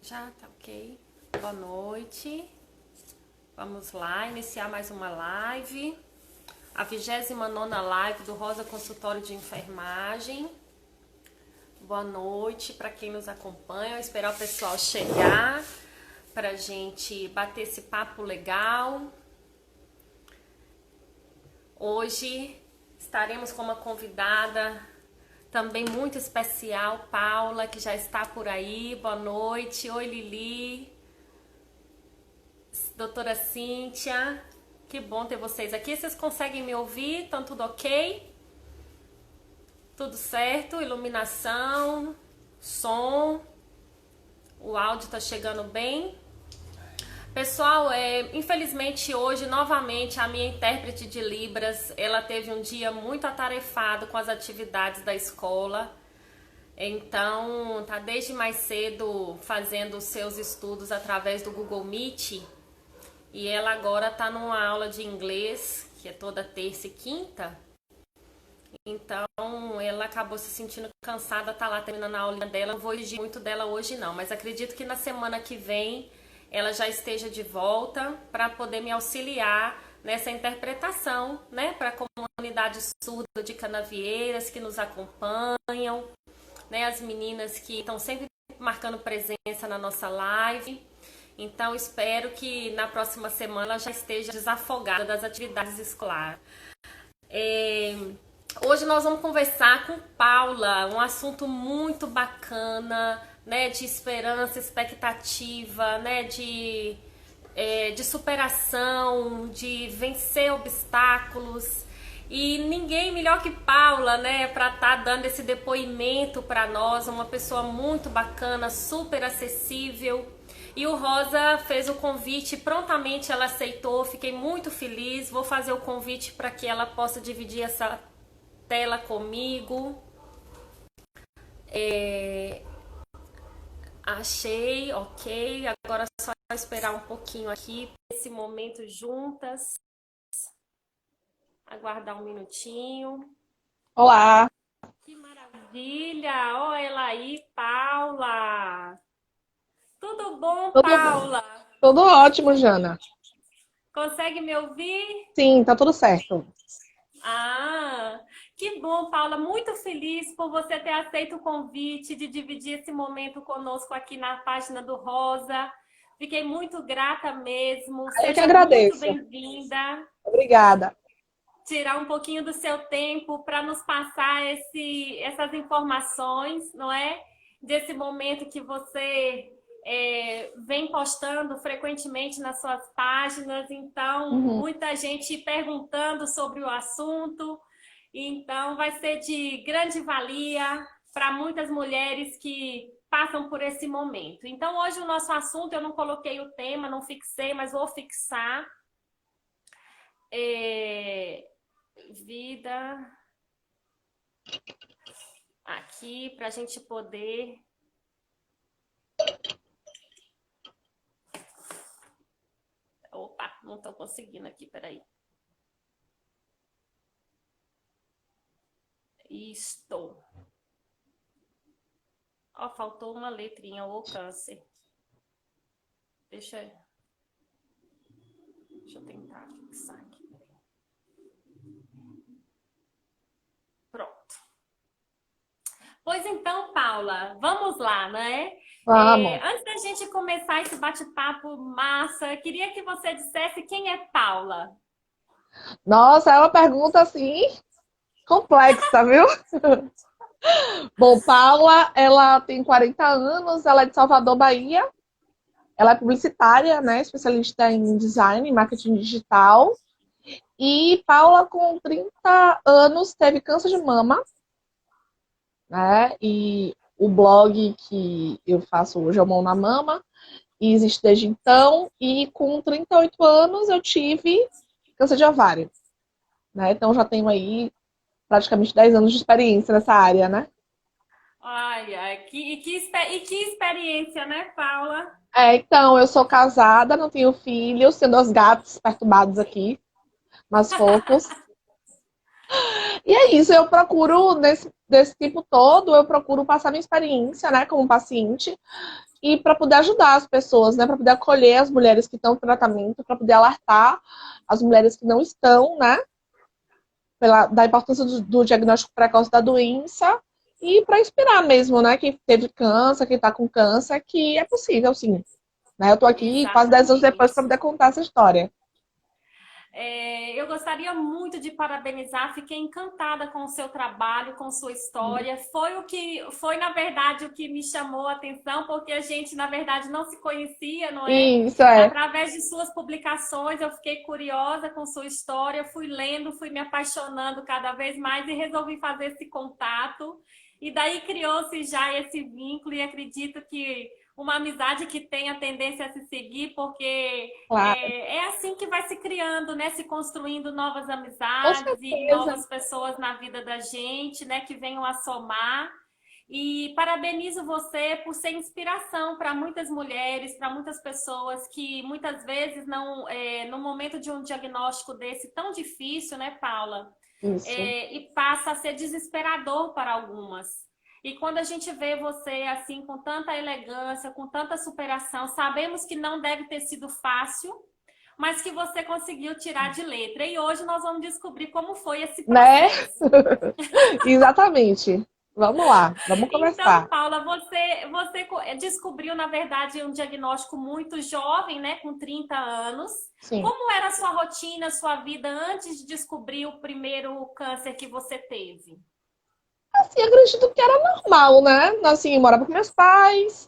Já tá ok. Boa noite. Vamos lá, iniciar mais uma live. A 29ª live do Rosa Consultório de Enfermagem. Boa noite para quem nos acompanha. Eu esperar o pessoal chegar para a gente bater esse papo legal. Hoje estaremos com uma convidada também muito especial, Paula, que já está por aí. Boa noite. Oi, Lili. Doutora Cíntia. Que bom ter vocês aqui. Vocês conseguem me ouvir? Estão tudo ok? Tudo certo? Iluminação, som. O áudio está chegando bem? Pessoal, infelizmente hoje, novamente, a minha intérprete de Libras, ela teve um dia muito atarefado com as atividades da escola. Então, tá desde mais cedo fazendo os seus estudos através do Google Meet. E ela agora tá numa aula de inglês, que é toda terça e quinta. Então, ela acabou se sentindo cansada, tá lá terminando a aula dela. Não vou exigir muito dela hoje não, mas acredito que na semana que vem ela já esteja de volta para poder me auxiliar nessa interpretação, né, para a comunidade surda de Canavieiras que nos acompanham, né, as meninas que estão sempre marcando presença na nossa live. Então, espero que na próxima semana ela já esteja desafogada das atividades escolares. Hoje nós vamos conversar com Paula, um assunto muito bacana, né, de esperança, expectativa, né, de superação, de vencer obstáculos. E ninguém melhor que Paula, né, para estar dando esse depoimento para nós, uma pessoa muito bacana, super acessível. E o Rosa fez o convite, prontamente ela aceitou, fiquei muito feliz. Vou fazer o convite para que ela possa dividir essa tela comigo. Achei, ok. Agora é só esperar um pouquinho aqui, esse momento juntas. Aguardar um minutinho. Olá, Que maravilha! Ó, ela aí, Paula. Tudo bom, tudo, Paula? tudo ótimo, Jana. Consegue me ouvir? Sim, tá tudo certo. Ah, que bom, Paula. Muito feliz por você ter aceito o convite de dividir esse momento conosco aqui na página do Rosa. Fiquei muito grata mesmo. Eu que Seja muito agradeço. bem-vinda. Obrigada. Tirar um pouquinho do seu tempo para nos passar essas informações, não é? Desse momento que você vem postando frequentemente nas suas páginas. Então, Uhum. muita gente perguntando sobre o assunto. Então, vai ser de grande valia para muitas mulheres que passam por esse momento. Então, hoje o nosso assunto, eu não coloquei o tema, não fixei, mas vou fixar. Vida aqui para a gente poder. Opa, não estou conseguindo aqui, peraí. Estou. Ó, faltou uma letrinha, o câncer. Deixa eu tentar fixar aqui. Pronto. Pois então, Paula, vamos lá, né? Vamos. Antes da gente começar esse bate-papo massa, queria que você dissesse quem é Paula. Nossa, é uma pergunta assim complexa, viu? Bom, Paula, ela tem 40 anos, ela é de Salvador, Bahia. Ela é publicitária, né? Especialista em design e marketing digital. E Paula, com 30 anos, teve câncer de mama, né? E o blog que eu faço hoje é o Mão na Mama, e existe desde então. E com 38 anos eu tive câncer de ovário, né? Então já tenho aí praticamente 10 anos de experiência nessa área, né? Olha, que experiência, né, Paula? Então, eu sou casada, não tenho filhos, tenho 2 gatos perturbados aqui, mas fofos. E é isso, eu procuro, desse tempo todo, eu procuro passar minha experiência, né, como paciente, e para poder ajudar as pessoas, né? Para poder acolher as mulheres que estão em tratamento, para poder alertar as mulheres que não estão, né? Da importância do diagnóstico precoce da doença e para inspirar mesmo, né? Quem teve câncer, quem está com câncer, que é possível, sim. Né? Eu estou aqui quase 10 anos depois para Exatamente. poder contar essa história. Eu gostaria muito de parabenizar, fiquei encantada com o seu trabalho, com sua história. Foi na verdade o que me chamou a atenção, porque a gente na verdade não se conhecia, não é? Isso é. Através de suas publicações, eu fiquei curiosa com sua história, fui lendo, fui me apaixonando cada vez mais e resolvi fazer esse contato. E daí criou-se já esse vínculo e acredito que uma amizade que tem a tendência a se seguir, porque Claro, é assim que vai se criando, né? Se construindo novas com amizades e certeza. novas pessoas na vida da gente, né? Que venham a somar. E parabenizo você por ser inspiração para muitas mulheres, para muitas pessoas que muitas vezes não, no momento de um diagnóstico desse tão difícil, né, Paula? Isso. E passa a ser desesperador para algumas. E quando a gente vê você assim, com tanta elegância, com tanta superação, sabemos que não deve ter sido fácil, mas que você conseguiu tirar de letra. E hoje nós vamos descobrir como foi esse Né? processo. Exatamente. Vamos lá, vamos Então, conversar. Paula, você descobriu, na verdade, um diagnóstico muito jovem, né, com 30 anos. Sim. Como era a sua rotina, a sua vida antes de descobrir o primeiro câncer que você teve? Assim, acredito que era normal, né? Assim, eu morava com meus pais,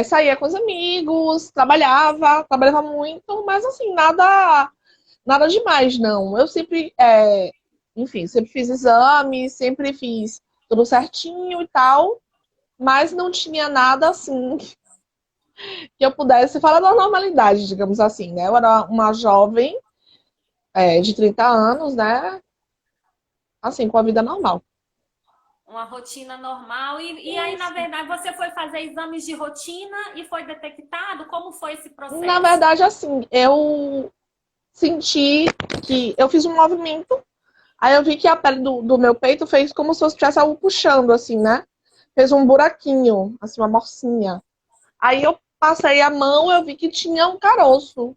saía com os amigos, trabalhava muito, mas assim, nada demais, não. Eu sempre, enfim, sempre fiz exames, sempre fiz tudo certinho e tal, mas não tinha nada assim que eu pudesse falar da normalidade, digamos assim, né? Eu era uma jovem, de 30 anos, né? Assim, com a vida normal. Uma rotina normal. E aí, na Isso. verdade, você foi fazer exames de rotina e foi detectado? Como foi esse Na processo? verdade, assim, eu senti que eu fiz um movimento, aí eu vi que a pele do meu peito fez como se eu tivesse algo puxando, assim, né? Fez um buraquinho, assim, uma morcinha. Aí eu passei a mão, eu vi que tinha um caroço.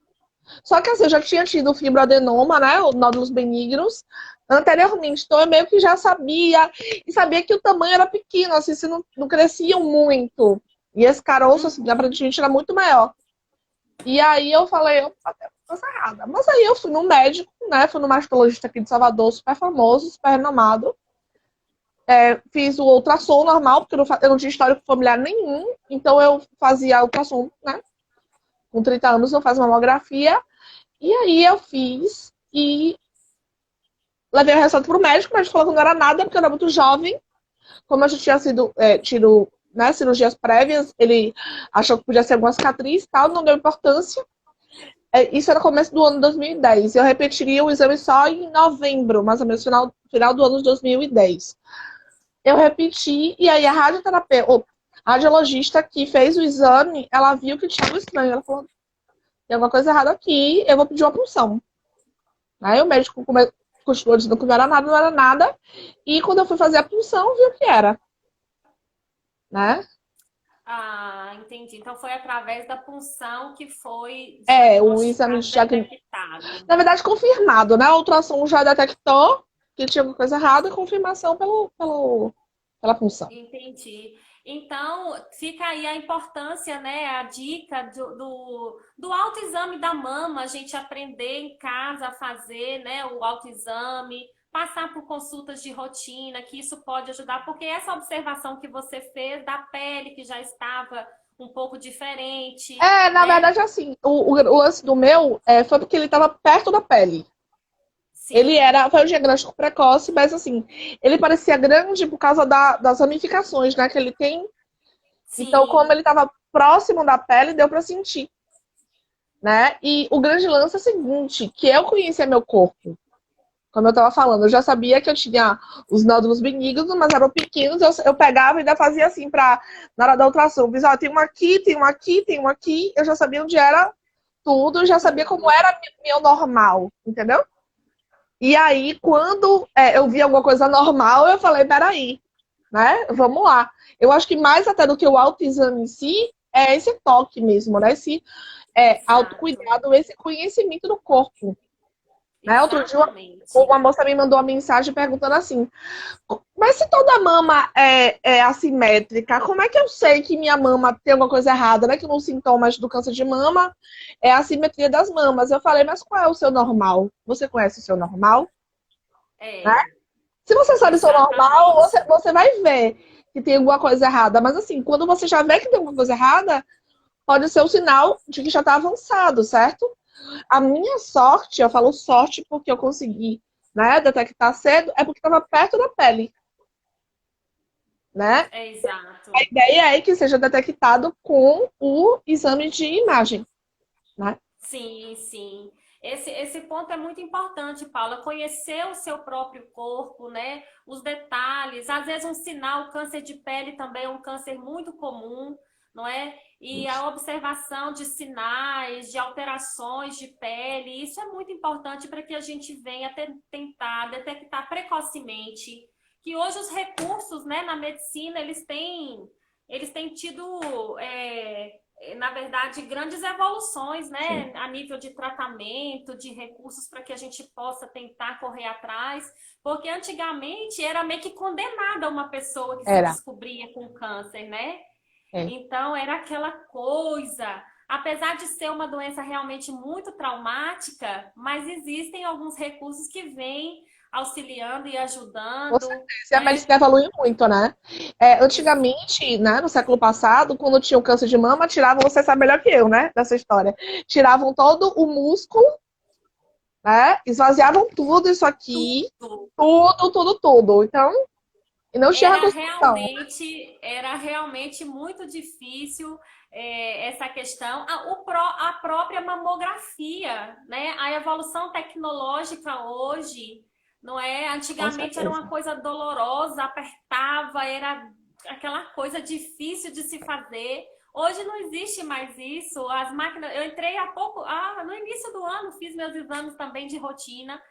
Só que assim, eu já tinha tido fibroadenoma, né? Nódulos benignos, anteriormente. Então eu meio que já sabia, e sabia que o tamanho era pequeno, assim, se não cresciam muito. E esse caroço, assim, Uhum. aparentemente era muito maior. E aí eu falei, opa, tem coisa errada. Mas aí eu fui no médico, né? Fui no mastologista aqui de Salvador, super famoso, super renomado. Fiz o ultrassom normal, porque eu não tinha histórico familiar nenhum. Então eu fazia ultrassom, né? Com 30 anos eu faço mamografia. E aí eu fiz e levei o resultado pro médico, mas falou que não era nada, porque eu era muito jovem. Como eu já tinha tido, né, cirurgias prévias, ele achou que podia ser alguma cicatriz e tal, não deu importância. Isso era começo do ano 2010. Eu repetiria o exame só em novembro, mais ou menos, final do ano de 2010. Eu repeti, e aí a radioterapeuta, a radiologista que fez o exame, ela viu que tinha algo estranho. Ela falou, tem alguma coisa errada aqui, eu vou pedir uma punção. Aí o médico continuou dizendo que não era nada, não era nada. E quando eu fui fazer a punção, viu que era, né? Ah, entendi. Então foi através da punção que foi O exame diagnosticado, de diagnóstico. detectado. Na verdade, confirmado, né? A ultrassom já detectou que tinha alguma coisa errada, e confirmação pela punção. Entendi. Então, fica aí a importância, né? A dica do autoexame da mama, a gente aprender em casa a fazer, né? O autoexame, passar por consultas de rotina, que isso pode ajudar, porque essa observação que você fez da pele que já estava um pouco diferente, Na né? verdade, assim, o lance do meu foi porque ele estava perto da pele. Sim, Foi um diagnóstico precoce, mas assim, ele parecia grande por causa das ramificações, né, que ele tem. Então, como sim. ele estava próximo da pele, deu para sentir, né? E o grande lance é o seguinte, que eu conhecia meu corpo. Como eu estava falando, eu já sabia que eu tinha os nódulos benignos, mas eram pequenos, eu pegava e ainda fazia assim, na hora da ultrassom. Visual, tem um aqui, tem um aqui, tem um aqui. Eu já sabia onde era tudo, eu já sabia como Tudo. era meu normal, entendeu? E aí, quando eu vi alguma coisa normal, eu falei, peraí, né? Vamos lá. Eu acho que mais até do que o autoexame em si, é esse toque mesmo, né? Esse Exato. autocuidado, esse conhecimento do corpo. Né? Outro dia, Exatamente. uma moça me mandou uma mensagem perguntando assim: mas se toda mama é assimétrica, como é que eu sei que minha mama tem alguma coisa errada, né? Que um dos sintomas do câncer de mama é a assimetria das mamas. Eu falei, mas qual é o seu normal? Você conhece o seu normal? Né? É, Se você sabe o seu normal, exatamente. você vai ver que tem alguma coisa errada. Mas assim, quando você já vê que tem alguma coisa errada, pode ser um sinal de que já está avançado, certo? A minha sorte, eu falo sorte porque eu consegui, né, detectar cedo, é porque estava perto da pele, né? É A exato. ideia é que seja detectado com o exame de imagem, né? Sim, sim. Esse ponto é muito importante, Paula. Conhecer o seu próprio corpo, né? Os detalhes. Às vezes, um sinal, câncer de pele também é um câncer muito comum, não é? E a observação de sinais, de alterações de pele, isso é muito importante para que a gente venha tentar detectar precocemente. Que hoje os recursos, né, na medicina, eles têm tido. Na verdade, grandes evoluções, Sim. né, a nível de tratamento, de recursos para que a gente possa tentar correr atrás, porque antigamente era meio que condenada uma pessoa que se Era. descobria com câncer, né? É. Então era aquela coisa, apesar de ser uma doença realmente muito traumática, mas existem alguns recursos que vêm auxiliando e Com ajudando, certeza. E a né? medicina evolui muito, né? Antigamente, né, no século passado, quando tinha o câncer de mama, tiravam, você sabe melhor que eu, né, dessa história. Tiravam todo o músculo, né? Esvaziavam tudo isso aqui, Tudo. tudo, tudo, tudo. Então, e não tinha Era reconstrução. realmente, era realmente muito difícil essa questão. A própria mamografia, né? A evolução tecnológica hoje, não é? Com Antigamente era uma certeza. coisa dolorosa, apertava, era aquela coisa difícil de se fazer. Hoje não existe mais isso. As máquinas, eu entrei há pouco, no início do ano, fiz meus exames também de rotina.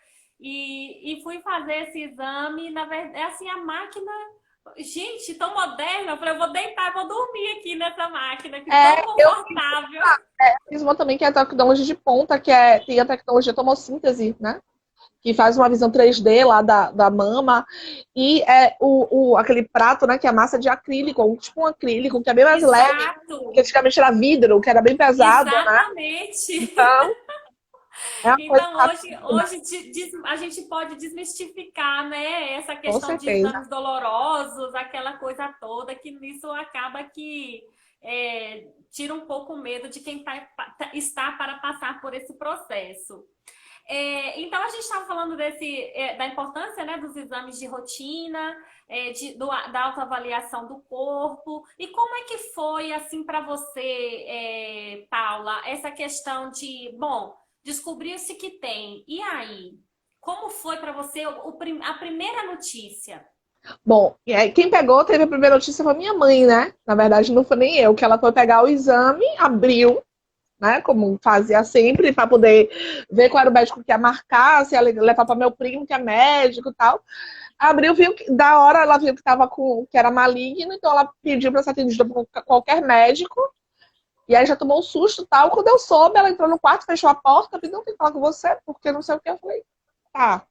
E fui fazer esse exame, na verdade, é assim, a máquina, gente, tão moderna, eu falei, eu vou deitar, vou dormir aqui nessa máquina, que tão Eu confortável. fiz uma também que é a tecnologia de ponta, tem a tecnologia tomossíntese, né? Que faz uma visão 3D lá da mama. E aquele prato, né? Que é massa de acrílico, tipo um acrílico, que é bem mais leve, que Exato, antigamente era vidro, que era bem pesado, né? exatamente. Então, é uma coisa Então, rápida, hoje a gente pode desmistificar, né, essa com questão de certeza. exames dolorosos, aquela coisa toda, que nisso acaba que tira um pouco o medo de quem está para passar por esse processo. Então, a gente estava falando da importância, né, dos exames de rotina, da autoavaliação do corpo. E como é que foi, assim, para você, Paula, essa questão de, bom, descobriu-se que tem. E aí? Como foi para você a primeira notícia? Bom, e aí, quem pegou, teve a primeira notícia foi minha mãe, né? Na verdade, não foi nem eu, que ela foi pegar o exame, abriu, né? Como fazia sempre, para poder ver qual era o médico que ia marcar, se ia levar para meu primo, que é médico e tal. Abriu, viu que da hora ela viu que tava que era maligno, então ela pediu para ser atendida por qualquer médico. E aí já tomou um susto e tal. Quando eu soube, ela entrou no quarto, fechou a porta, pediu, não tem que falar com você, porque não sei o que. Eu falei, tá,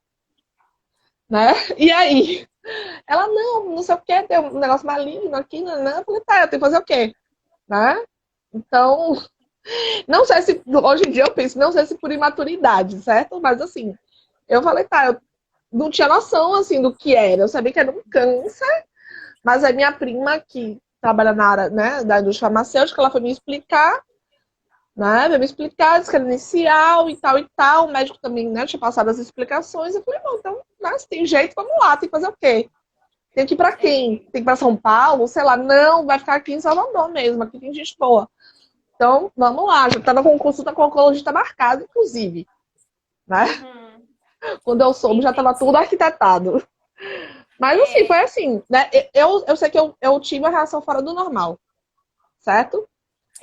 né? E aí? Ela, não, não sei o que, tem um negócio maligno aqui, não. Eu falei, tá, eu tenho que fazer o quê? Né? Então, não sei se, hoje em dia eu penso, não sei se por imaturidade, certo? Mas assim, eu falei, tá, eu não tinha noção, assim, do que era. Eu sabia que era um câncer, mas a minha prima, que trabalha na área, né, da indústria farmacêutica, ela foi me explicar, né, veio me explicar, disse que era inicial e tal e tal. O médico também, né, tinha passado as explicações. Eu falei, bom, então, né, se tem jeito, vamos lá, tem que fazer o quê? Tem que ir pra quem? É, Tem que ir pra São Paulo? Sei lá, não, vai ficar aqui em Salvador mesmo, aqui tem gente boa. Então, vamos lá, já estava com consulta com o oncologista marcado, inclusive, né? uhum, Quando eu soube, já estava tudo entendi. arquitetado. Mas assim, foi É, assim, né? Eu sei que eu tive uma reação fora do normal, certo?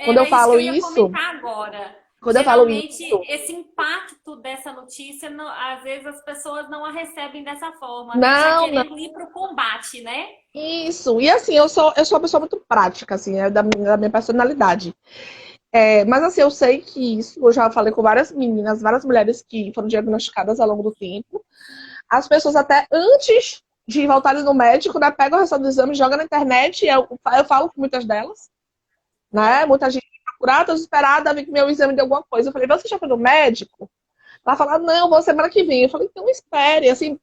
Quando eu era isso que falo eu ia isso, comentar agora. Quando eu falo isso, Geralmente, esse impacto dessa notícia, às vezes as pessoas não a recebem dessa forma, né? Já não, não, querendo ir para o combate, né? isso. E assim, eu sou uma pessoa muito prática, assim, é da minha personalidade. Mas assim, eu sei que isso, eu já falei com várias meninas, várias mulheres que foram diagnosticadas ao longo do tempo. As pessoas até antes de voltarem no médico, né, pegam o resultado do exame, jogam na internet, e eu falo com muitas delas, né? É. Muita gente procurada, tô desesperada, vi que meu exame deu alguma coisa. Eu falei, você já foi no médico? Ela falou, não, vou semana que vem. Eu falei, então espere, assim,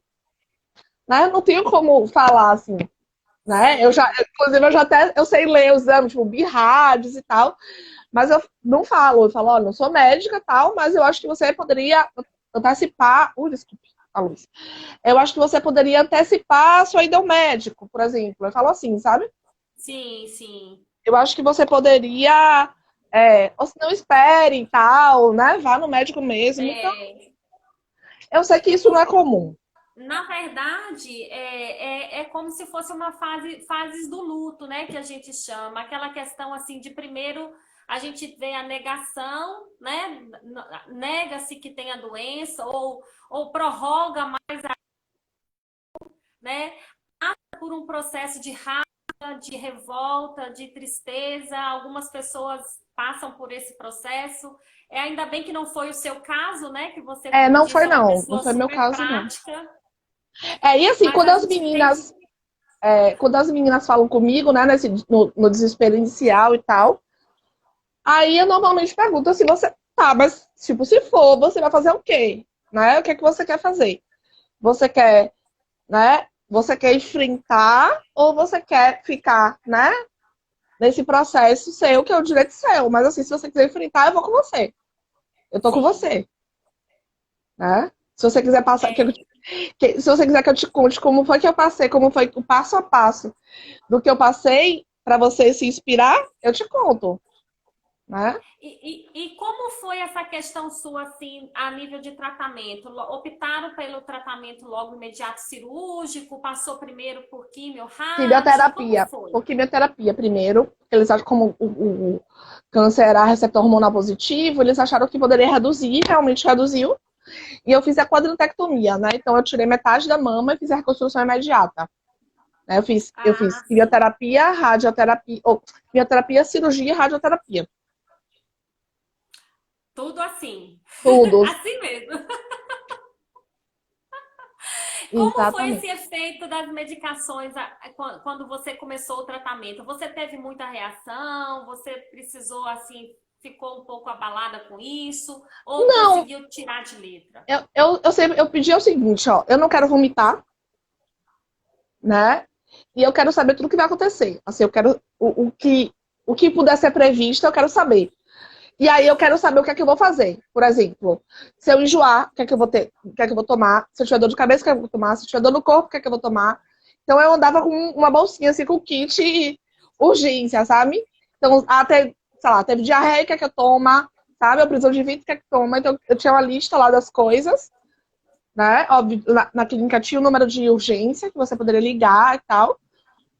né? Eu não tenho como falar assim, né? Sim, Inclusive, eu sei ler os exames, tipo, BIRADS e tal, mas eu não falo. Eu falo, olha, não sou médica e tal, mas eu acho que você poderia antecipar. Desculpe, a luz. Eu acho que você poderia antecipar a sua ida ao médico, por exemplo. Eu falo assim, sabe? sim, sim. Eu acho que você poderia. Ou se não espere e tal, né? Vá no médico mesmo. Então, É, eu sei que isso não é comum. na verdade, é como se fosse uma fases do luto, né, que a gente chama. Aquela questão assim de primeiro a gente vê a negação, né? Nega-se que tem a doença ou prorroga mais, né? Por um processo de raiva, de revolta, de tristeza. Algumas pessoas passam por esse processo. Ainda bem que não foi o seu caso, né? Que você, como Não disse, foi é uma não. Não pessoa foi meu super caso, não. prática. E assim, Mas a gente tem que. quando as meninas falam comigo, né, no desespero inicial e tal, aí eu normalmente pergunto assim, você, tá, mas tipo, se for, você vai fazer o quê? Né? O que é que você quer fazer? Você quer, né? Você quer enfrentar ou você quer ficar, né? Nesse processo seu, que é o direito seu. Mas assim, se você quiser enfrentar, eu vou com você. Eu tô com Sim. você, né? Se você quiser passar, É, se você quiser que eu te conte como foi que eu passei, como foi o passo a passo do que eu passei para você se inspirar, eu te conto, né? e como foi essa questão sua, assim, a nível de tratamento? Optaram pelo tratamento logo imediato cirúrgico? Passou primeiro por quimio, rádio? Como Quimioterapia. foi? Por quimioterapia primeiro, eles acham como o câncer era receptor hormonal positivo, eles acharam que poderia reduzir, realmente reduziu. E eu fiz a quadrintectomia, né? Então eu tirei metade da mama e fiz a reconstrução imediata. Né? Eu fiz Ah, sim. quimioterapia, radioterapia, quimioterapia, cirurgia e radioterapia. Tudo assim. Tudo, Assim mesmo. Como foi esse exatamente. efeito das medicações quando você começou o tratamento? Você teve muita reação? Você precisou, assim, ficou um pouco abalada com isso? Ou Não, conseguiu tirar de letra? eu pedi o seguinte, ó, eu não quero vomitar, né? E eu quero saber tudo o que vai acontecer. Assim, eu quero o que puder ser previsto, eu quero saber. E aí eu quero saber o que é que eu vou fazer. Por exemplo, se eu enjoar, o que é que eu vou ter, o que é que eu vou tomar? Se eu tiver dor de cabeça, o que é que eu vou tomar? Se eu tiver dor no corpo, o que é que eu vou tomar? Então eu andava com uma bolsinha assim com kit urgência, sabe? Então, até, sei lá, teve diarreia, o que é que eu tomo? Sabe? A prisão de vento, o que é que toma? Então eu tinha uma lista lá das coisas, né? Óbvio, na clínica tinha o número de urgência que você poderia ligar e tal.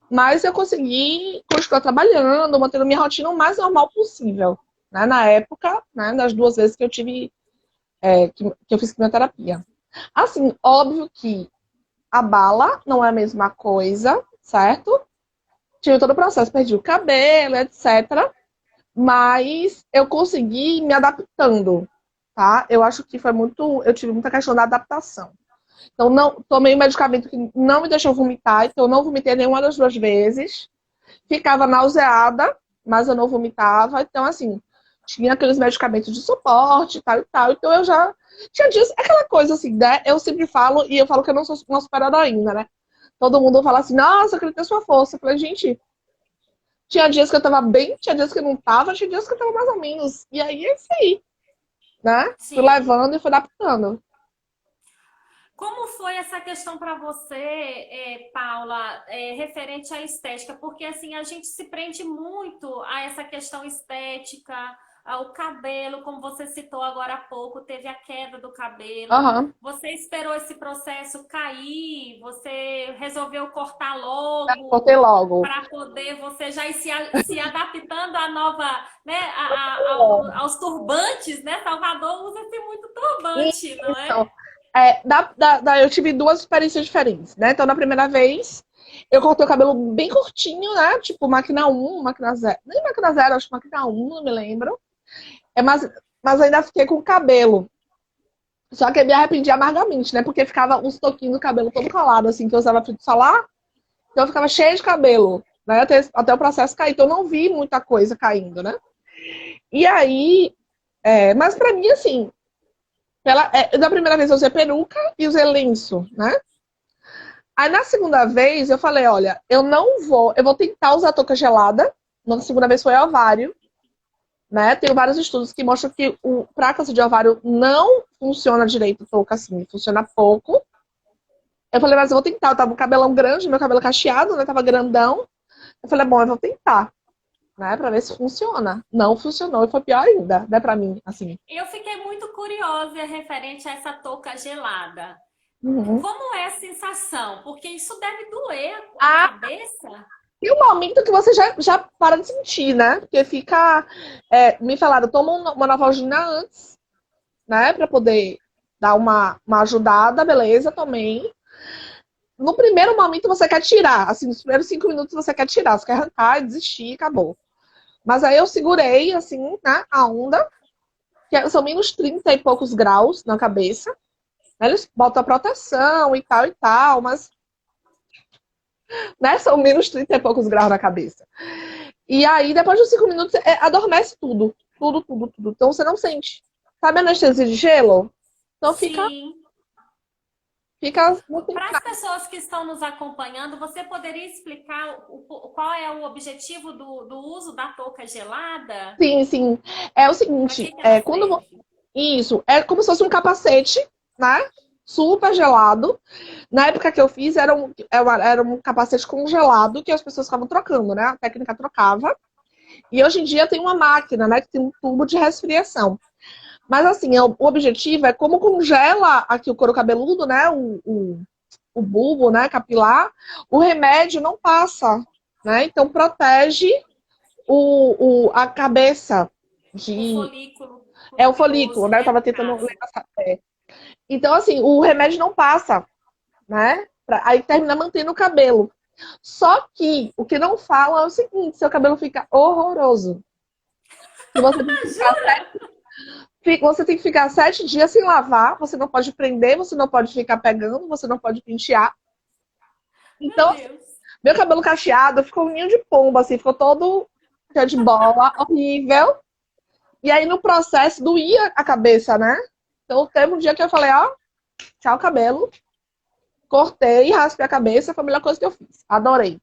Mas eu consegui continuar trabalhando, mantendo minha rotina o mais normal possível. Né? Na época, né, das 2 vezes que eu tive, que eu fiz quimioterapia. Assim, óbvio que a bala não é a mesma coisa, certo? Tive todo o processo, perdi o cabelo, etc. Mas eu consegui me adaptando, tá? Eu acho que eu tive muita questão da adaptação. Então, não, tomei um medicamento que não me deixou vomitar, então eu não vomitei nenhuma das 2 vezes. Ficava nauseada, mas eu não vomitava. Então, assim, tinha aqueles medicamentos de suporte, tal e tal. Então, eu já tinha dias, aquela coisa assim, né? Eu sempre falo, e eu falo que eu não sou uma super-heroína, né? Todo mundo fala assim, nossa, eu queria ter sua força. Eu falei, gente, tinha dias que eu tava bem, tinha dias que eu não tava, tinha dias que eu tava mais ou menos. E aí é isso aí, né? Fui Sim. levando e fui adaptando. Como foi essa questão para você, Paula, referente à estética? Porque assim a gente se prende muito a essa questão estética, ao cabelo, como você citou agora há pouco, teve a queda do cabelo. Aham, Você esperou esse processo cair? Você resolveu cortar logo cortei logo. para poder você já ir se adaptando à nova, né, aos turbantes, né? Salvador usa-se muito turbante, não é? Então, eu tive duas experiências diferentes, né? Então, na primeira vez, eu cortei o cabelo bem curtinho, né? Tipo, máquina um, máquina zero. Nem máquina zero, acho que máquina um, não me lembro. Mas ainda fiquei com o cabelo. Só que eu me arrependi amargamente, né? Porque ficava uns toquinhos do cabelo todo colado, assim, que eu usava filtro solar. Então, eu ficava cheia de cabelo, né? Até o processo cair. Então, eu não vi muita coisa caindo, né? E aí, mas pra mim, assim, da primeira vez eu usei peruca e usei lenço, né? Aí na segunda vez eu falei, olha, eu vou tentar usar touca gelada. Na segunda vez foi ovário, né? Tem vários estudos que mostram que pra câncer de ovário não funciona direito touca assim, funciona pouco. Eu falei, mas eu vou tentar. Eu tava com o cabelão grande, meu cabelo cacheado, né? Tava grandão. Eu falei, bom, eu vou tentar, né? Pra ver se funciona. Não funcionou e foi pior ainda, né? Pra mim, assim. Eu fiquei muito curiosa referente a essa touca gelada. Uhum. Como é a sensação? Porque isso deve doer a Ah, cabeça. e o momento que você já para de sentir, né? Porque fica. Me falaram, toma uma Novalgina antes, né? Pra poder dar uma ajudada, beleza, tomei. No primeiro momento você quer tirar, assim, nos primeiros 5 minutos você quer tirar, você quer arrancar, desistir, acabou. Mas aí eu segurei, assim, né, a onda, que são menos 30 e poucos graus na cabeça. Né? Eles botam a proteção e tal, mas, né, são menos 30 e poucos graus na cabeça. E aí, depois de 5 minutos, adormece tudo. Tudo, tudo, tudo. Então você não sente. Sabe a anestesia de gelo? Então Sim. fica muito Para as pessoas que estão nos acompanhando, você poderia explicar qual é o objetivo do uso da touca gelada? sim, sim. É o Para seguinte, que que ela quando serve? isso, é como se fosse um capacete, né? Super gelado. Na época que eu fiz, era um capacete congelado que as pessoas ficavam trocando, né? A técnica trocava. E hoje em dia tem uma máquina, né? Que tem um tubo de resfriação. Mas assim, o objetivo é como congela aqui o couro cabeludo, né? O bulbo, né? Capilar. O remédio não passa, né? Então protege a cabeça O de. folículo É o folículo, pulposo, né? Eu né, tava no tentando caso. lembrar. Então, assim, o remédio não passa, né? Aí termina mantendo o cabelo. Só que o que não fala é o seguinte: seu cabelo fica horroroso. E você tem que ficar 7 dias sem lavar, você não pode prender, você não pode ficar pegando, você não pode pentear. Meu Então, assim, Deus. meu cabelo cacheado ficou um ninho de pomba, assim, ficou todo cheio de bola, horrível. E aí no processo doía a cabeça, né? Então teve um dia que eu falei, ó, tchau cabelo, cortei, raspei a cabeça, foi a melhor coisa que eu fiz. Adorei.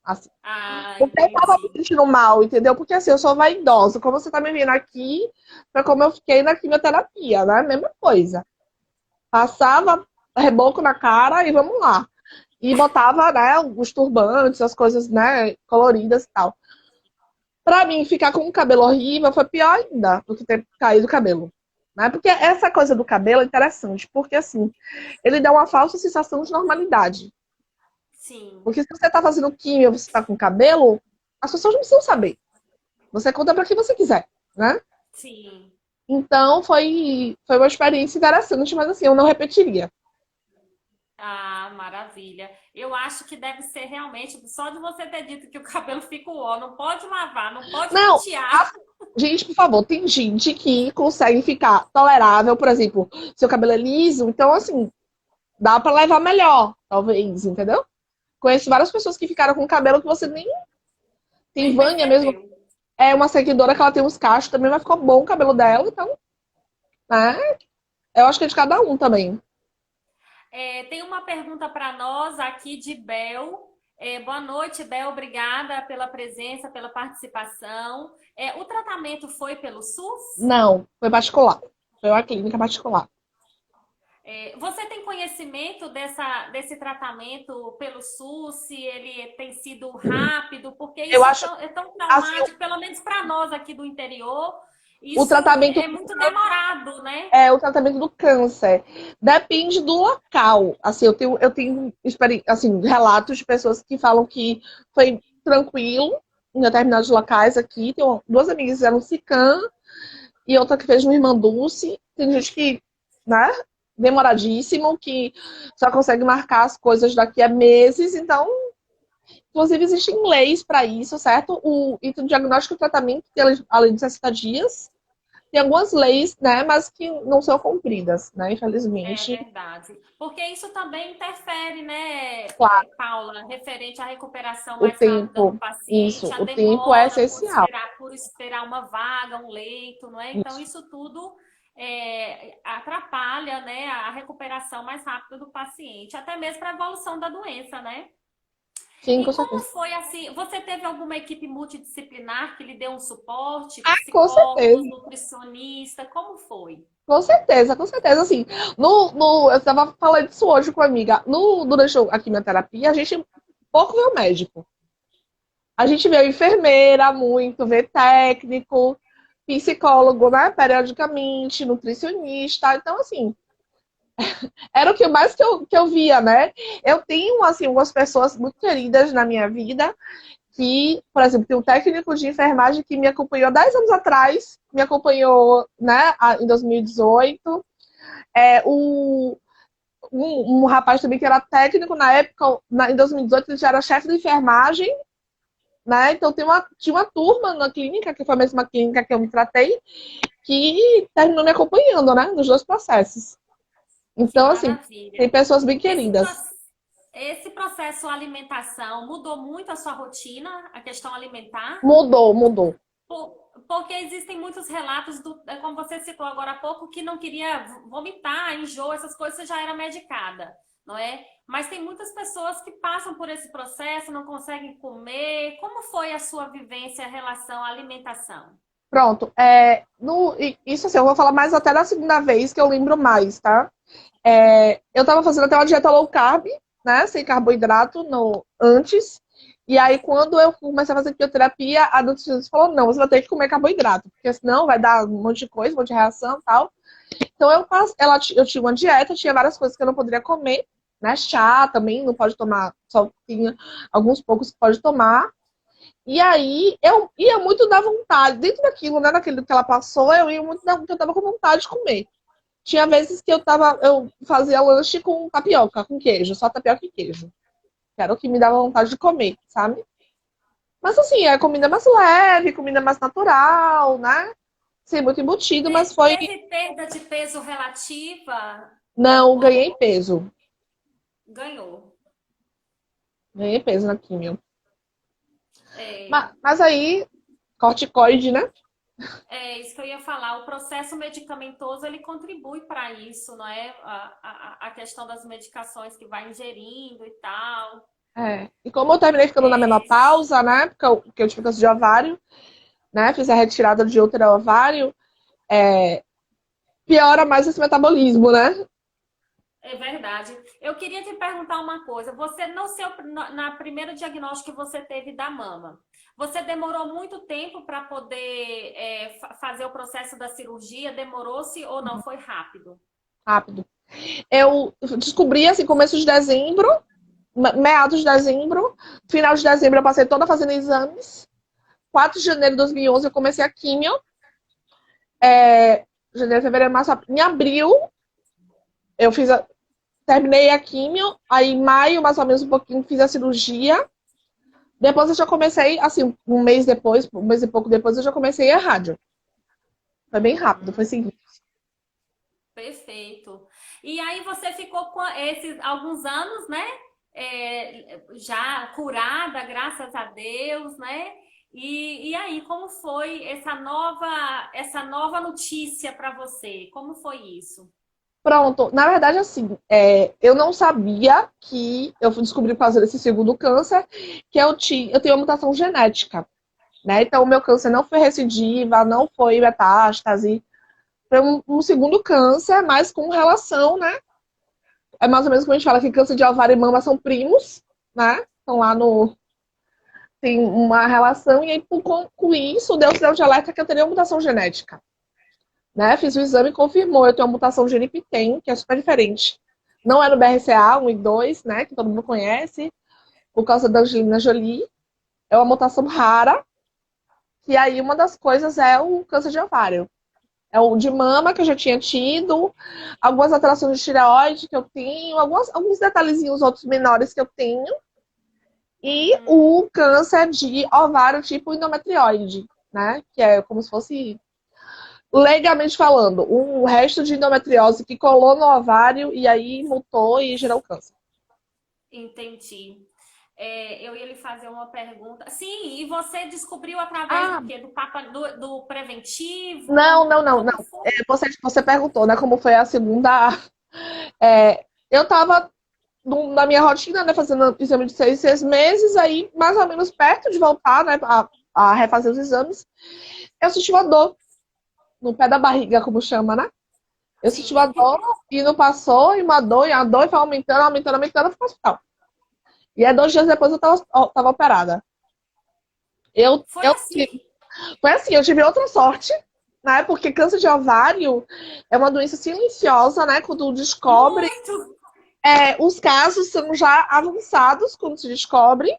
Assim. Ah, Porque eu tava me entendi. sentindo mal, entendeu? Porque assim, eu sou vaidosa. Como você tá me vendo aqui, foi como eu fiquei na quimioterapia, né? Mesma coisa. Passava reboco na cara e vamos lá. E botava, né, os turbantes, as coisas, né, coloridas e tal. Pra mim, ficar com o cabelo horrível foi pior ainda do que ter caído o cabelo. Né? Porque essa coisa do cabelo é interessante, porque assim, ele dá uma falsa sensação de normalidade. Sim, Porque se você tá fazendo químio e você tá com cabelo, as pessoas não precisam saber. Você conta pra quem você quiser, né? sim. Então foi uma experiência interessante, mas assim, eu não repetiria. Ah, maravilha. Eu acho que deve ser realmente só de você ter dito que o cabelo fica ó, não pode lavar, não pode Não, pentear. gente, por favor, tem gente que consegue ficar tolerável, por exemplo, seu cabelo é liso, então assim, dá pra levar melhor, talvez, entendeu? Conheço várias pessoas que ficaram com cabelo que você nem tem. Nem Vânia mesmo, percebeu. é uma seguidora que ela tem uns cachos também, mas ficou bom o cabelo dela, então, né? Eu acho que é de cada um também. Tem uma pergunta para nós aqui de Bel. Boa noite, Bel. Obrigada pela presença, pela participação. O tratamento foi pelo SUS? Não, foi particular. Foi uma clínica particular. Você tem conhecimento desse tratamento pelo SUS? Se ele tem sido rápido? Porque Eu isso acho, é tão assim, traumático, pelo menos para nós aqui do interior. o Isso tratamento é muito demorado, né? o tratamento do câncer. Depende do local. Assim, eu tenho assim, relatos de pessoas que falam que foi tranquilo em determinados locais aqui. Tem duas amigas que fizeram Sicam e outra que fez uma irmã Dulce. Tem gente que, né, demoradíssimo, que só consegue marcar as coisas daqui a meses. Então, inclusive, existem leis para isso, certo? E o diagnóstico e o tratamento, além de 60 dias, tem algumas leis, né, mas que não são cumpridas, né, É infelizmente. verdade. Porque isso também interfere, né, Claro, Paula, referente à recuperação o mais rápida do tempo, paciente, isso, a o tempo é demora essencial. por esperar uma vaga, um leito, não é? Então, Isso. isso tudo atrapalha, né, a recuperação mais rápida do paciente, até mesmo para a evolução da doença, né? Sim, E com como certeza. foi assim? Você teve alguma equipe multidisciplinar que lhe deu um suporte? Ah, com certeza. Psicólogos, nutricionista? Como foi? Com certeza, com certeza. Assim, eu estava falando isso hoje com uma amiga. Durante a quimioterapia, a gente pouco vê o médico. A gente vê a enfermeira muito, vê técnico, psicólogo, né? Periodicamente, nutricionista. Então, assim, era o que mais que eu via, né? Eu tenho, assim, algumas pessoas muito queridas na minha vida que, por exemplo, tem um técnico de enfermagem que me acompanhou 10 anos atrás, me acompanhou, né, em 2018. Um rapaz também que era técnico na época, em 2018, ele já era chefe de enfermagem, né? Então tinha uma turma na clínica, que foi a mesma clínica que eu me tratei, que terminou me acompanhando, né? Nos dois processos. Que Então, assim, tem maravilha. pessoas bem Esse, queridas. esse processo alimentação mudou muito a sua rotina, a questão alimentar? Mudou, mudou. Porque existem muitos relatos, como você citou agora há pouco, que não queria vomitar, enjoo, essas coisas, você já era medicada, não é? Mas tem muitas pessoas que passam por esse processo, não conseguem comer. Como foi a sua vivência em relação à alimentação? Pronto. Isso assim, eu vou falar mais até da segunda vez, que eu lembro mais, tá? Eu tava fazendo até uma dieta low carb, né? Sem carboidrato antes. E aí, quando eu comecei a fazer quimioterapia, a nutricionista falou: não, você vai ter que comer carboidrato, porque senão vai dar um monte de coisa, um monte de reação e tal. Então, eu tinha uma dieta, tinha várias coisas que eu não poderia comer, né? Chá também, não pode tomar, só tinha alguns poucos que pode tomar. E aí, eu ia muito da vontade, dentro daquilo, né? Daquilo que ela passou, eu ia muito da que eu tava com vontade de comer. Tinha vezes que eu fazia lanche com tapioca, com queijo, só tapioca e queijo. Que era o que me dava vontade de comer, sabe? Mas assim, é comida mais leve, comida mais natural, né? Sem muito embutido, mas foi. Teve perda de peso relativa? Não, ganhei Ou peso. ganhou? Ganhei peso na quimio. É, Mas aí, corticoide, né? É isso que eu ia falar. O processo medicamentoso ele contribui para isso, não é? A questão das medicações que vai ingerindo e tal. E como eu terminei ficando na É, menopausa, né? Porque eu tive câncer de ovário, né? Fiz a retirada de útero ao ovário, piora mais esse metabolismo, né? é verdade. Eu queria te perguntar uma coisa. Você, no seu, na primeiro diagnóstico que você teve da mama, você demorou muito tempo para poder fazer o processo da cirurgia? Demorou-se ou não? Foi rápido? Rápido. Eu descobri, assim, começo de dezembro, meados de dezembro, final de dezembro eu passei toda fazendo exames. 4 de janeiro de 2011 eu comecei a químio. Janeiro, fevereiro, março, em abril eu terminei a químio, aí em maio, mais ou menos um pouquinho, fiz a cirurgia. Depois eu já comecei, assim, um mês depois, um mês e pouco depois, eu já comecei a rádio. Foi bem rápido, foi Hum, seguido. perfeito. E aí você ficou com esses alguns anos, né? Já curada, graças a Deus, né? E aí, como foi essa nova notícia para você? Como foi isso? Pronto, na verdade, assim, eu não sabia que eu fui descobrir por causa desse segundo câncer que eu tenho uma mutação genética, né? Então, o meu câncer não foi recidiva, não foi metástase, foi um segundo câncer, mas com relação, né? É mais ou menos como a gente fala que câncer de ovário e mama são primos, né? Estão lá no. Tem uma relação, e aí, com isso, deu o sinal de alerta que eu teria uma mutação genética. Né? Fiz o exame e confirmou. Eu tenho uma mutação de NPTEN, que é super diferente. Não é no BRCA 1 e 2, né? Que todo mundo conhece, por causa da Angelina Jolie. É uma mutação rara. E aí, uma das coisas é o câncer de ovário. É o de mama que eu já tinha tido, algumas alterações de tireoide que eu tenho, alguns detalhezinhos outros menores que eu tenho, e o câncer de ovário tipo endometrioide, né? Que é como se fosse, legalmente falando, um resto de endometriose que colou no ovário e aí mutou e gerou câncer. Entendi. Eu ia lhe fazer uma pergunta. Sim, e você descobriu através do Ah, quê? Do não, preventivo? não, não, Como não. foi? Você perguntou, né, como foi a segunda. Eu tava na minha rotina, né, fazendo exame de 6 meses, aí mais ou menos perto de voltar, né, a refazer os exames, eu senti uma dor no pé da barriga, como chama, né? Eu senti uma Sim. dor e não passou, e a dor foi aumentando, aumentando, aumentando, eu fui pro hospital. E aí 2 dias depois eu tava operada. Eu, Foi eu, assim? Foi assim, eu tive outra sorte, né? Porque câncer de ovário é uma doença silenciosa, né? Quando descobre, Muito! os casos são já avançados quando se descobre,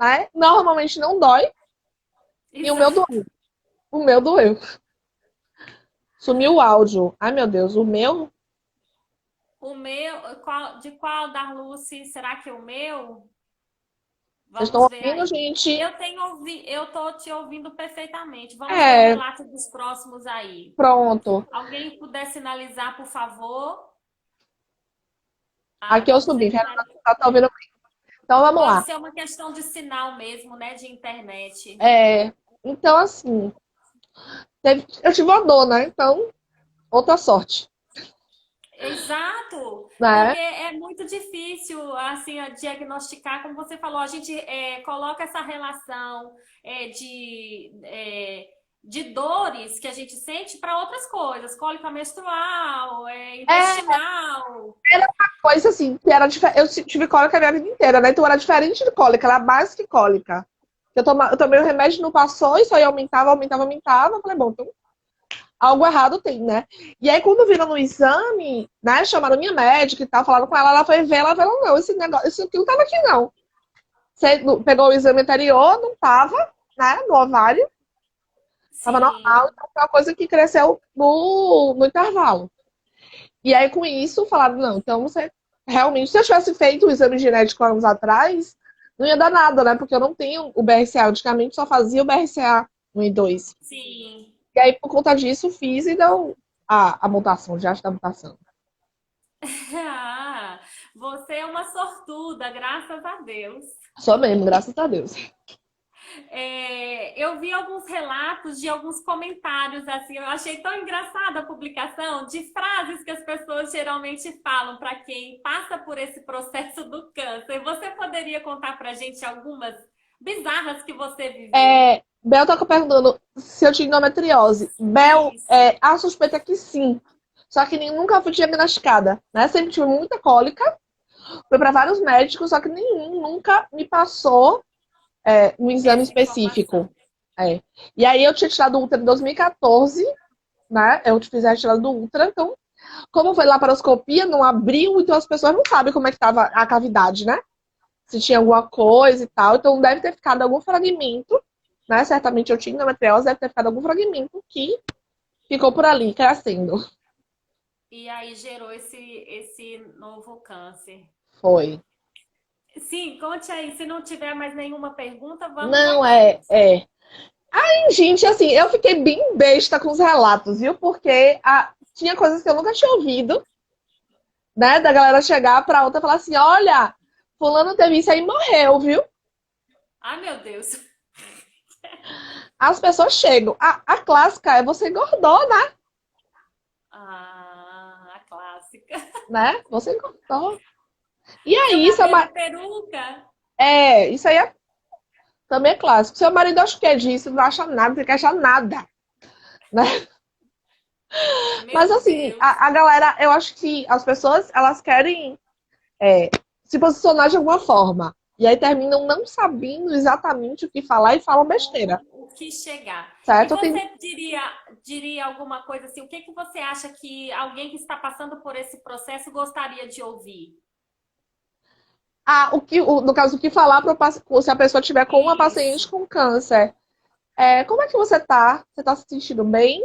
né? Normalmente não dói. E o meu Exato. doeu. O meu doeu. Sumiu o áudio. Ai, meu Deus, o meu? O meu, de qual, Darluce? Será que é o meu? Vocês estão Vamos ver ouvindo, aí. gente? Eu tô te ouvindo perfeitamente. Vamos ver o É, relato dos próximos aí. pronto. Alguém puder sinalizar, por favor? Ah, Aqui eu estão subi. dizendo que Fernanda tá ouvindo? Então vamos pode lá. ser uma questão de sinal mesmo, né? De internet. Então, assim, eu tive uma dor, né? Então, outra sorte, Exato, né? porque é muito difícil assim diagnosticar, como você falou, a gente coloca essa relação de dores que a gente sente para outras coisas, cólica menstrual, É, intestinal. coisa assim, que era diferente. Eu tive cólica a minha vida inteira, né? Então era diferente de cólica, era mais que cólica. Eu tomei o remédio, não passou, isso aí aumentava, aumentava, aumentava. Eu falei, bom, então algo errado tem, né? E aí, quando viram no exame, né? Chamaram minha médica e tal, falaram com ela, ela foi ver, ela falou, não, esse negócio, isso aqui não tava aqui, não. Você pegou o exame anterior, não tava, né? No ovário, tava normal, Sim. então foi uma coisa que cresceu no intervalo. E aí, com isso, falaram, não, então você realmente, se eu tivesse feito o exame genético anos atrás, não ia dar nada, né? Porque eu não tenho o BRCA, antigamente só fazia o BRCA 1 e 2. Sim. E aí, por conta disso, fiz e deu a mutação, já está mutação. Ah, você é uma sortuda, graças a Deus. Só mesmo, graças a Deus. Eu vi alguns relatos de alguns comentários, assim, eu achei tão engraçada a publicação de frases que as pessoas geralmente falam para quem passa por esse processo do câncer. Você poderia contar para a gente algumas bizarras que você viveu? Bel tá perguntando se eu tinha endometriose. Bel, Isso. a suspeita é que sim. Só que nunca fui diagnosticada, né? Sempre tive muita cólica. Fui para vários médicos, só que nenhum nunca me passou um exame Essa informação. específico. É. E aí eu tinha tirado o útero em 2014, né? Eu fiz a retirada do útero, então, como foi laparoscopia, não abriu, então as pessoas não sabem como é que tava a cavidade, né? Se tinha alguma coisa e tal. Então deve ter ficado algum fragmento, né? Certamente eu tinha endometriose, deve ter ficado algum fragmento que ficou por ali, crescendo. E aí gerou esse novo câncer. Foi. Sim, conte aí. Se não tiver mais nenhuma pergunta, vamos Não, aqui. Gente, assim, eu fiquei bem besta com os relatos, viu? Porque tinha coisas que eu nunca tinha ouvido, né? Da galera chegar pra outra e falar assim: olha, fulano teve isso aí e morreu, viu? Ai, meu Deus. As pessoas chegam. A clássica é você engordou, Ah, a clássica. né? Você engordou. E Seu aí, cabelo peruca? isso aí também é clássico. Seu marido acha que é disso, não acha nada, não quer achar nada, né? Mas Meu assim, Deus. a galera, eu acho que as pessoas, elas querem se posicionar de alguma forma. E aí terminam não sabendo exatamente o que falar e falam besteira, O que chegar. E certo? você diria alguma coisa assim? O que que você acha que alguém que está passando por esse processo gostaria de ouvir? No caso, o que falar se a pessoa tiver com uma paciente Isso. com câncer. Como é que você tá? Você tá se sentindo bem?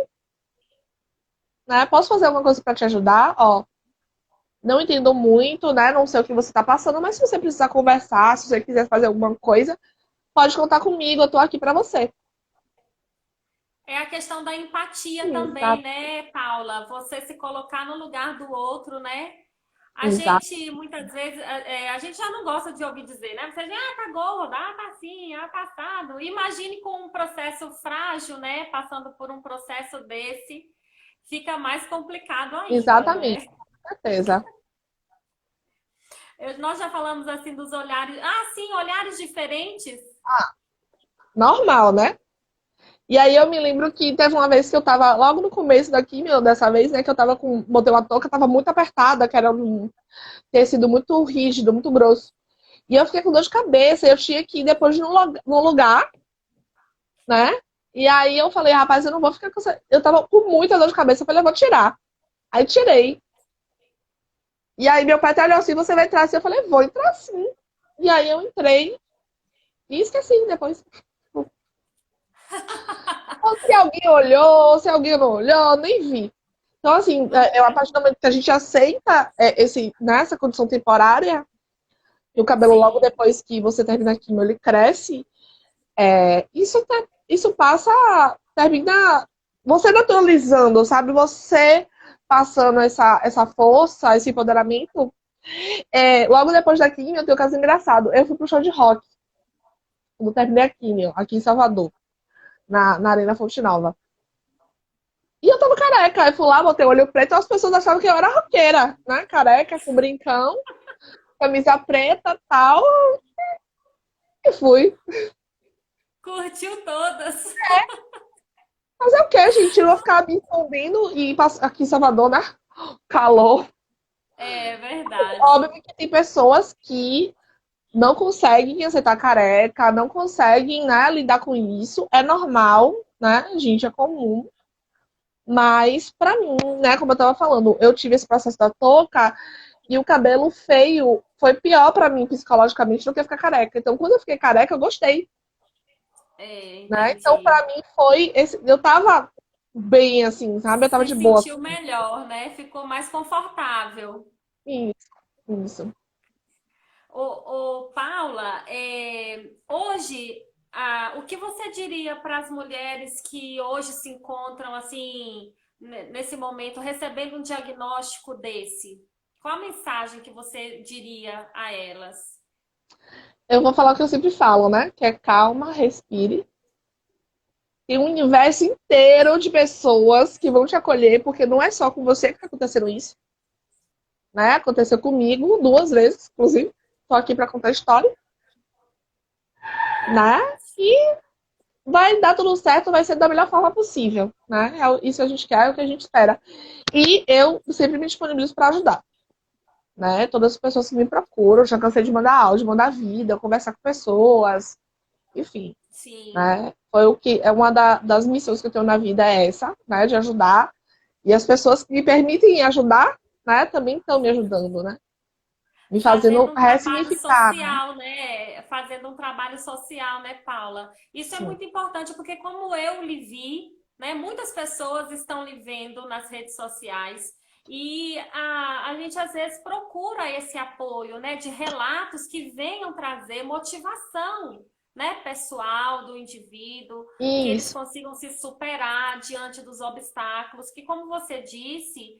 né? Posso fazer alguma coisa para te ajudar? Ó, não entendo muito, né? Não sei o que você está passando, mas se você precisar conversar, se você quiser fazer alguma coisa, pode contar comigo, eu tô aqui para você. É a questão da empatia também, Exato, né, Paula? Você se colocar no lugar do outro, né? A exato, gente, muitas vezes, a gente já não gosta de ouvir dizer, né? Você diz, ah, tá gorda, ah, tá assim, ah, tá assado. Imagine com um processo frágil, né? Passando por um processo desse, fica mais complicado ainda, exatamente, né? com certeza. Nós já falamos assim dos olhares. Ah, sim, olhares diferentes. Normal, né? E aí eu me lembro que teve uma vez que eu tava, logo no começo da quimio, dessa vez, né, que eu tava com, botei uma touca, tava muito apertada, que era um tecido muito rígido, muito grosso. E eu fiquei com dor de cabeça, eu tinha que ir depois num lugar, né? E aí eu falei, rapaz, eu não vou ficar com essa... Eu tava com muita dor de cabeça, eu falei, eu vou tirar. Aí tirei. E aí meu pai até olhou assim, você vai entrar assim? Eu falei, vou entrar sim. E aí eu entrei e esqueci depois. Ou se alguém olhou, ou se alguém não olhou, nem vi. Então, assim, a partir do momento que a gente aceita essa condição temporária, e o cabelo logo Sim. depois que você termina a quimio, ele cresce, isso passa, termina você naturalizando, sabe? Você passando essa força, esse empoderamento. Logo depois da quimio, eu tenho um caso engraçado. Eu fui pro show de rock, quando terminei a quimio, aqui em Salvador, na Arena Fonte Nova. E eu tava careca. Eu fui lá, botei o olho preto, e as pessoas achavam que eu era roqueira, né? Careca, com brincão, camisa preta, tal, e fui. Curtiu todas. Mas é o que, gente? Eu vou ficar me escondendo e aqui em Salvador, né? Calor. É verdade. Óbvio que tem pessoas que não conseguem aceitar careca, não conseguem, né, lidar com isso. É normal, né, gente? É comum. Mas, pra mim, né, como eu tava falando, eu tive esse processo da touca e o cabelo feio foi pior pra mim psicologicamente do que ficar careca. Então, quando eu fiquei careca, eu gostei, né? Então, Entendi. pra mim, foi esse... Eu tava bem, assim, sabe? Eu tava Se de boa. sentiu melhor, né? Ficou mais confortável. Isso, isso. Paula, hoje, o que você diria para as mulheres que hoje se encontram assim, nesse momento, recebendo um diagnóstico desse? Qual a mensagem que você diria a elas? Eu vou falar o que eu sempre falo, né? Que é calma, respire. Tem um universo inteiro de pessoas que vão te acolher, porque não é só com você que tá acontecendo isso, né? Aconteceu comigo 2 vezes, inclusive. Tô aqui pra contar a história, né? E vai dar tudo certo, vai ser da melhor forma possível, né? Isso a gente quer, é o que a gente espera. E eu sempre me disponibilizo para ajudar, né? Todas as pessoas que me procuram, já cansei de mandar áudio, mandar vídeo, conversar com pessoas, enfim, Sim. né? Foi o que é uma das missões que eu tenho na vida é essa, né? De ajudar. E as pessoas que me permitem ajudar, né? Também estão me ajudando, né? Me fazendo Fazendo um trabalho ressignificar, né? social, né? Fazendo um trabalho social, né, Paula? Isso é Sim. muito importante porque como eu lhe vi, né, muitas pessoas estão lhe vendo nas redes sociais e a gente às vezes procura esse apoio, né, de relatos que venham trazer motivação, né, pessoal do indivíduo, que eles Isso. consigam se superar diante dos obstáculos, que como você disse,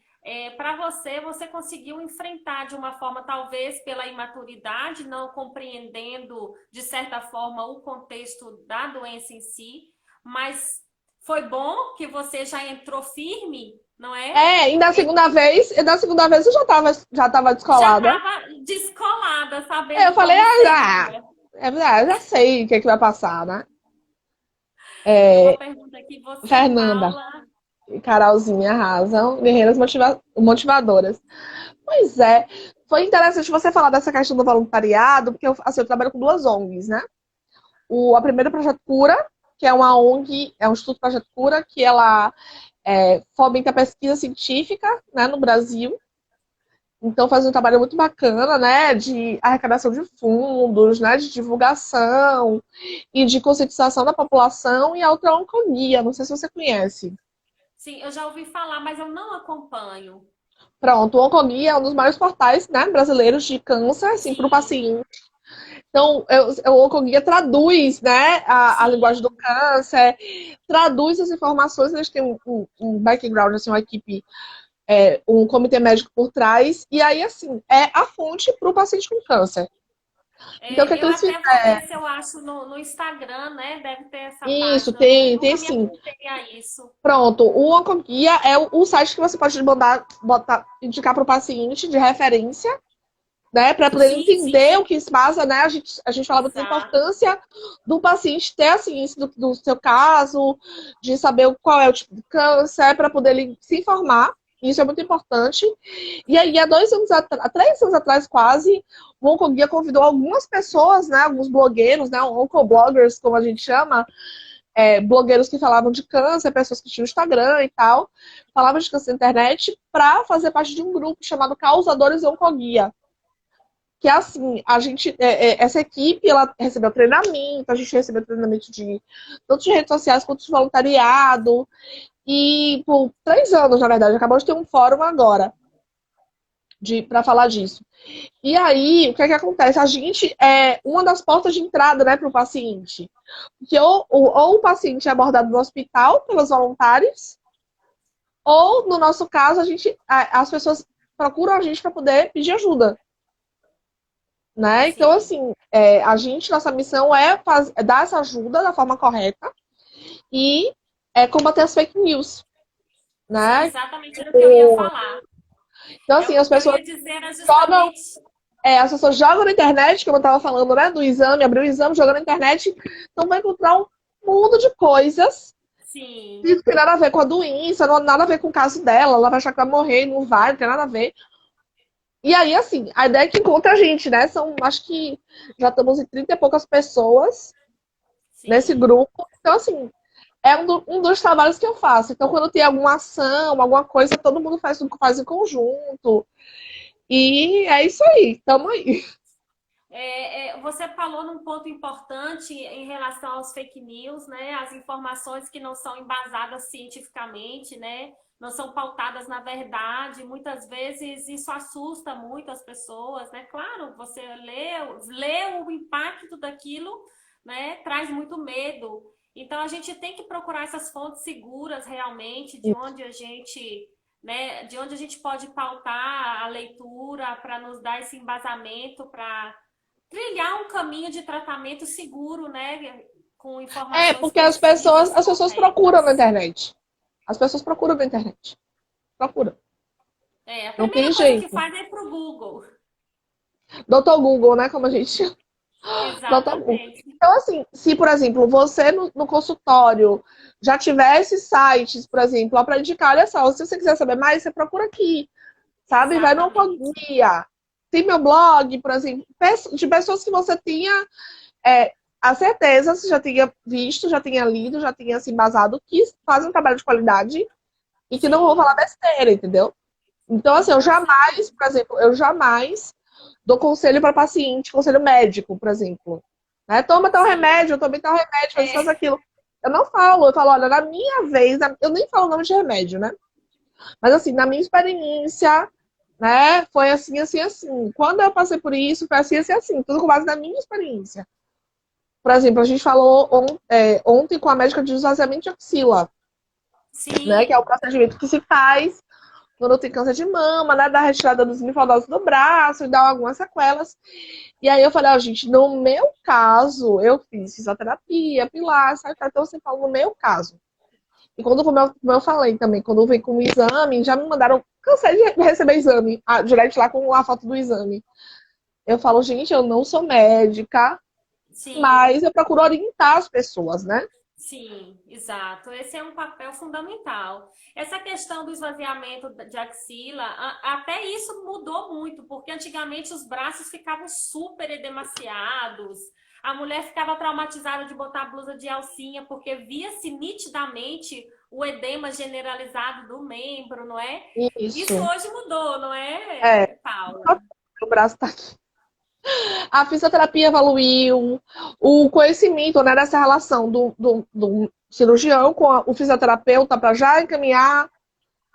para você, você conseguiu enfrentar de uma forma, talvez pela imaturidade, não compreendendo de certa forma o contexto da doença em si, mas foi bom que você já entrou firme, não é? E da segunda vez eu já tava Já descolada. estava descolada, Eu sabendo falei, como ah, seria. já sei o que é que vai passar, né? Tem uma É, pergunta aqui, você, Fernanda Paula. e Carolzinha arrasam, guerreiras motivadoras. Pois é, foi interessante você falar dessa questão do voluntariado, porque eu trabalho com 2 ONGs, né? A primeira é o Projeto Cura, que é uma ONG, é um Instituto Projeto Cura, que ela fomenta a pesquisa científica, né, no Brasil. Então faz um trabalho muito bacana, né, de arrecadação de fundos, né, de divulgação e de conscientização da população. E a outra é a Oncoguia, não sei se você conhece. Sim, eu já ouvi falar, mas eu não acompanho. Pronto, o Oncoguia é um dos maiores portais, né, brasileiros de câncer, assim, para o Sim, paciente. Então, o Oncoguia traduz, né, a linguagem do sim, câncer, traduz as informações, eles têm um background, assim, uma equipe, um comitê médico por trás, e aí, assim, é a fonte para o paciente com câncer. Então, o que é que Eu eles até vou fizeram? ver se eu acho no Instagram, né? Deve ter essa Isso, página. Eu tem nunca me sim. atentei a isso. Pronto, o Oncoguia é o site que você pode mandar, indicar para o paciente de referência, né, para poder Sim, entender o sim, que se passa, né? A gente fala muito da exato. importância do paciente ter a ciência do seu caso, de saber qual é o tipo de câncer, para poder ele se informar. Isso é muito importante. E aí, há 2 anos atrás, há 3 anos atrás quase, o Oncoguia convidou algumas pessoas, né, alguns blogueiros, né, oncobloggers, como a gente chama, blogueiros que falavam de câncer, pessoas que tinham Instagram e tal, falavam de câncer na internet, para fazer parte de um grupo chamado Causadores Oncoguia. Que é assim, essa equipe, ela recebeu treinamento, a gente recebeu treinamento tanto de redes sociais quanto de voluntariado, e por 3 anos, na verdade, acabou de ter um fórum agora para falar disso. E aí, o que é que acontece? A gente é uma das portas de entrada, né, para o paciente. Porque ou o paciente é abordado no hospital pelos voluntários, ou, no nosso caso, as pessoas procuram a gente para poder pedir ajuda. Né? Então, Sim. assim, nossa missão é dar essa ajuda da forma correta e combater as fake news, Sim, né? exatamente era o que eu ia falar. Então, É assim, o que eu ia dizer era jogam, justamente. as pessoas jogam na internet, como eu estava falando, né? Do exame, abriu o exame, jogando na internet, então vai encontrar um mundo de coisas Sim, que não tem nada a ver com a doença, não tem nada a ver com o caso dela, ela vai achar que vai morrer, não vai, não tem nada a ver. E aí, assim, a ideia é que encontra a gente, né? Acho que já estamos em 30 e poucas pessoas nesse sim. grupo. Então, assim, é um dos trabalhos que eu faço. Então, quando tem alguma ação, alguma coisa, todo mundo faz em conjunto. E é isso aí, tamo aí. Você falou num ponto importante em relação aos fake news, né? As informações que não são embasadas cientificamente, né? Não são pautadas na verdade. Muitas vezes isso assusta muito as pessoas, né? Claro, você lê o impacto daquilo, né? Traz muito medo. Então a gente tem que procurar essas fontes seguras realmente, de onde a gente pode pautar a leitura para nos dar esse embasamento para trilhar um caminho de tratamento seguro, né? Com informações Porque precisas, as pessoas procuram na corretas. internet. As pessoas procuram na internet. Procuram. A Não tem primeira coisa que jeito. faz é ir pro Google. Doutor Google, né? Como a gente chama. Doutor Google. Exatamente. Então, assim, se, por exemplo, você no consultório já tivesse sites, por exemplo, para indicar, olha só, se você quiser saber mais, você procura aqui. Sabe? Vai no Exatamente. Oncoguia. Tem meu blog, por exemplo, de pessoas que você tinha a certeza, você já tinha visto, já tinha lido, já tinha se embasado, que fazem um trabalho de qualidade e que não vão falar Sim. besteira, entendeu? Então, assim, eu Com jamais, certeza. por exemplo, eu jamais dou conselho para paciente, conselho médico, por exemplo. Né? Toma tal Sim. remédio, toma tal remédio, faz É, aquilo. Eu não falo, eu falo, olha, na minha vez, eu nem falo o nome de remédio, né? Mas assim, na minha experiência, né, foi assim, assim, assim. Quando eu passei por isso, foi assim, assim, assim. Tudo com base na minha experiência. Por exemplo, a gente falou ontem com a médica de esvaziamento de axila, né, que é o sim. procedimento que se faz quando tem câncer de mama, né, da retirada dos linfonodos do braço e dá algumas sequelas. E aí eu falei, ó, gente, no meu caso, eu fiz fisioterapia, pilates, sabe? Então você fala no meu caso. E quando, como eu falei também, quando vem com o exame, já me mandaram. Cansei de receber exame, direct lá com a foto do exame. Eu falo, gente, eu não sou médica, Sim. mas eu procuro orientar as pessoas, né? Sim, exato. Esse é um papel fundamental. Essa questão do esvaziamento de axila, até isso mudou muito, porque antigamente os braços ficavam super edemaciados, a mulher ficava traumatizada de botar blusa de alcinha, porque via-se nitidamente o edema generalizado do membro, não é? Isso Isso. hoje mudou, não É. é, Paula? O braço tá aqui. A fisioterapia evoluiu, o conhecimento, né, dessa relação cirurgião, com o fisioterapeuta para já encaminhar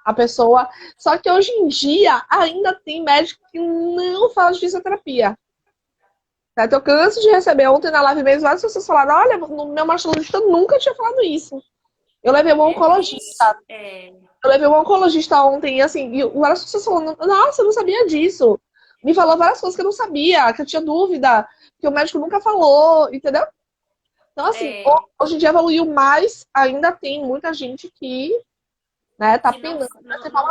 a pessoa. Só que hoje em dia ainda tem médico que não fala de fisioterapia. Certo? Eu canso de receber ontem na live mesmo, várias pessoas falaram, olha, no meu mastologista nunca tinha falado isso. Eu levei um oncologista. Eu levei um oncologista ontem, e assim, e várias pessoas falando, nossa, eu não sabia disso. Me falou várias coisas que eu não sabia, que eu tinha dúvida, que o médico nunca falou, entendeu? Então, assim, hoje em dia evoluiu mais, ainda tem muita gente que, né, tá que penando.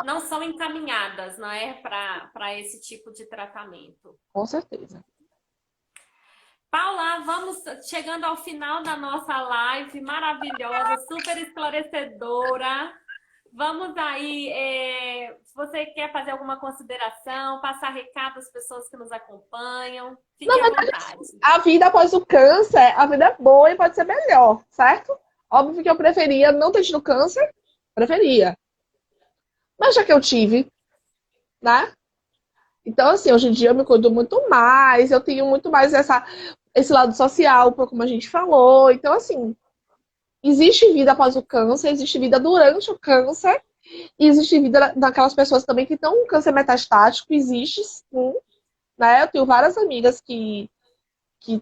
não são encaminhadas, não é, para esse tipo de tratamento. Com certeza. Paula, vamos chegando ao final da nossa live maravilhosa, super esclarecedora. Vamos aí, se você quer fazer alguma consideração, passar recado às pessoas que nos acompanham, fique à vontade. A vida após o câncer, a vida é boa e pode ser melhor, certo? Óbvio que eu preferia não ter tido câncer, preferia. Mas já que eu tive, né? Então, assim, hoje em dia eu me cuido muito mais, eu tenho muito mais esse lado social, como a gente falou. Então, assim, existe vida após o câncer, existe vida durante o câncer, e existe vida daquelas pessoas também que estão com câncer metastático, existe sim, né? Eu tenho várias amigas que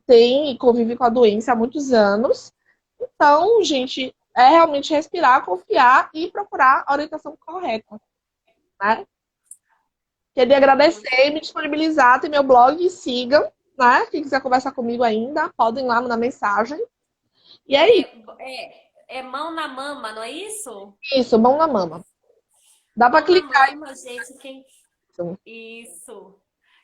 têm e convivem com a doença há muitos anos. Então, gente, é realmente respirar, confiar e procurar a orientação correta, né? Queria agradecer e me disponibilizar, tem meu blog, sigam, né? Quem quiser conversar comigo ainda, podem ir lá mandar mensagem. E é isso. É mão na mama, não é isso? Isso, mão na mama. Dá para clicar. Na mama, gente, Isso.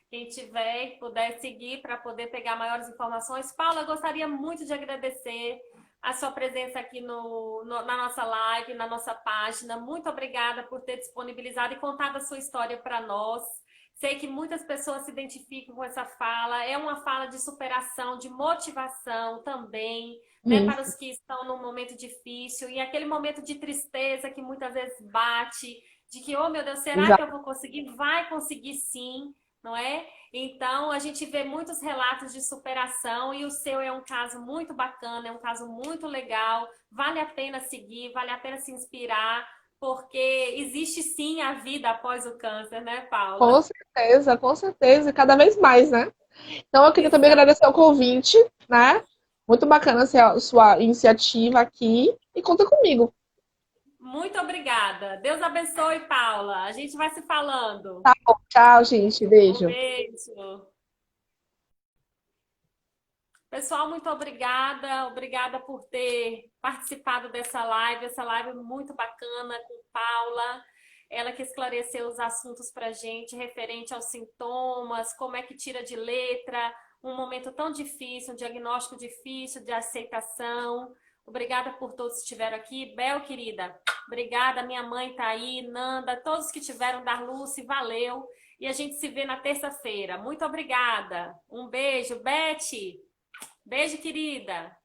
Quem tiver, puder seguir para poder pegar maiores informações. Paula, eu gostaria muito de agradecer a sua presença aqui na nossa live, na nossa página. Muito obrigada por ter disponibilizado e contado a sua história para nós. Sei que muitas pessoas se identificam com essa fala. É uma fala de superação, de motivação também, né, para os que estão num momento difícil e aquele momento de tristeza que muitas vezes bate, de que, oh meu Deus, será que eu vou conseguir? Vai conseguir sim, não é? Então, a gente vê muitos relatos de superação e o seu é um caso muito bacana, é um caso muito legal. Vale a pena seguir, vale a pena se inspirar, porque existe sim a vida após o câncer, né, Paula? Com certeza, e cada vez mais, né? Então, eu queria também agradecer o convite, né? Muito bacana a sua iniciativa aqui e conta comigo. Muito obrigada. Deus abençoe, Paula. A gente vai se falando. Tá bom, tchau, gente. Beijo. Um beijo. Pessoal, muito obrigada. Obrigada por ter participado dessa live. Essa live muito bacana com Paula. Ela que esclareceu os assuntos para a gente, referente aos sintomas, como é que tira de letra, um momento tão difícil, um diagnóstico difícil de aceitação. Obrigada por todos que estiveram aqui. Bel, querida, obrigada. Minha mãe tá aí, Nanda, todos que tiveram, Darluce, valeu. E a gente se vê na terça-feira. Muito obrigada. Um beijo. Beth, beijo, querida.